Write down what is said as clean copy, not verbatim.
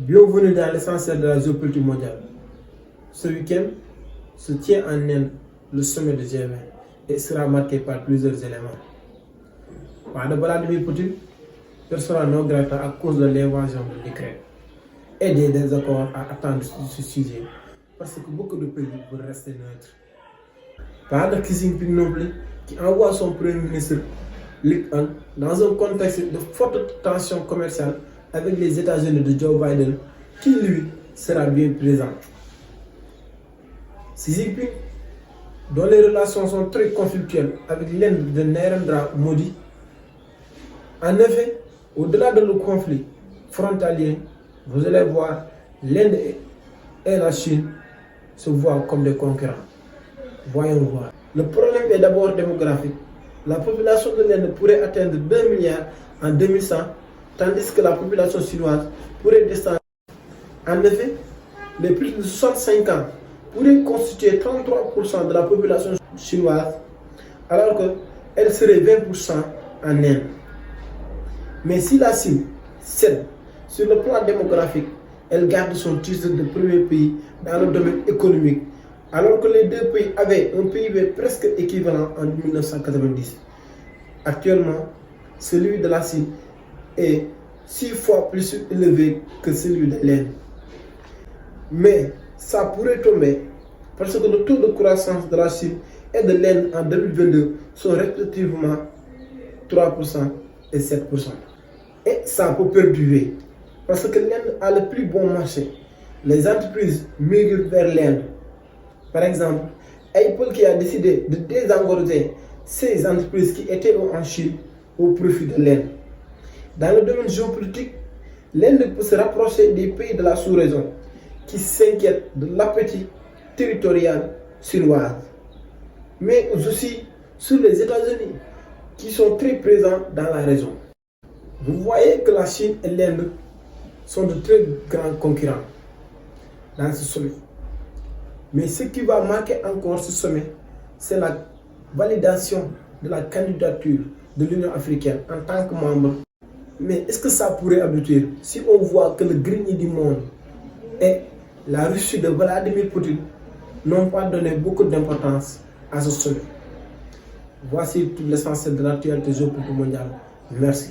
Bienvenue dans l'essentiel de la géopolitique mondiale. Ce week-end se tient en Inde le sommet de G20 et sera marqué par plusieurs éléments. De Vladimir Poutine, persona non grata à cause de l'invasion de l'Ukraine et des désaccords à attendre sur ce sujet parce que beaucoup de pays veulent rester neutres. Pas de Xi Jinping non plus, qui envoie son premier ministre Li Qiang dans un contexte de forte tension commerciale avec les États-Unis de Joe Biden, qui lui sera bien présent. Xi Jinping, dont les relations sont très conflictuelles avec l'Inde de Narendra Modi. En effet, au-delà de le conflit frontalier, vous allez voir, l'Inde et la Chine se voient comme des concurrents. Voyons voir. Le problème est d'abord démographique. La population de l'Inde pourrait atteindre 2 milliards en 2100, tandis que la population chinoise pourrait descendre. En effet, les plus de 65 ans pourraient constituer 33% de la population chinoise, alors qu'elle serait 20% en Inde. Mais si la Chine cède sur le plan démographique, elle garde son titre de premier pays dans le domaine économique, alors que les deux pays avaient un PIB presque équivalent en 1990. Actuellement, celui de la Chine est 6 fois plus élevé que celui de l'Inde. Mais ça pourrait tomber parce que le taux de croissance de la Chine et de l'Inde en 2022 sont respectivement 3% et 7%. Et ça peut perdurer parce que l'Inde a le plus bon marché. Les entreprises migrent vers l'Inde. Par exemple, Apple qui a décidé de désengorger ces entreprises qui étaient en Chine au profit de l'Inde. Dans le domaine géopolitique, l'Inde peut se rapprocher des pays de la sous-région qui s'inquiètent de l'appétit territorial chinois, mais aussi sur les États-Unis qui sont très présents dans la région. Vous voyez que la Chine et l'Inde sont de très grands concurrents dans ce sommet. Mais ce qui va marquer encore ce sommet, c'est la validation de la candidature de l'Union africaine en tant que membre. Mais est-ce que ça pourrait aboutir si on voit que le grenier du monde et la Russie de Vladimir Poutine n'ont pas donné beaucoup d'importance à ce sommet? Voici tout l'essentiel de l'actualité géopolitique mondiale. Merci.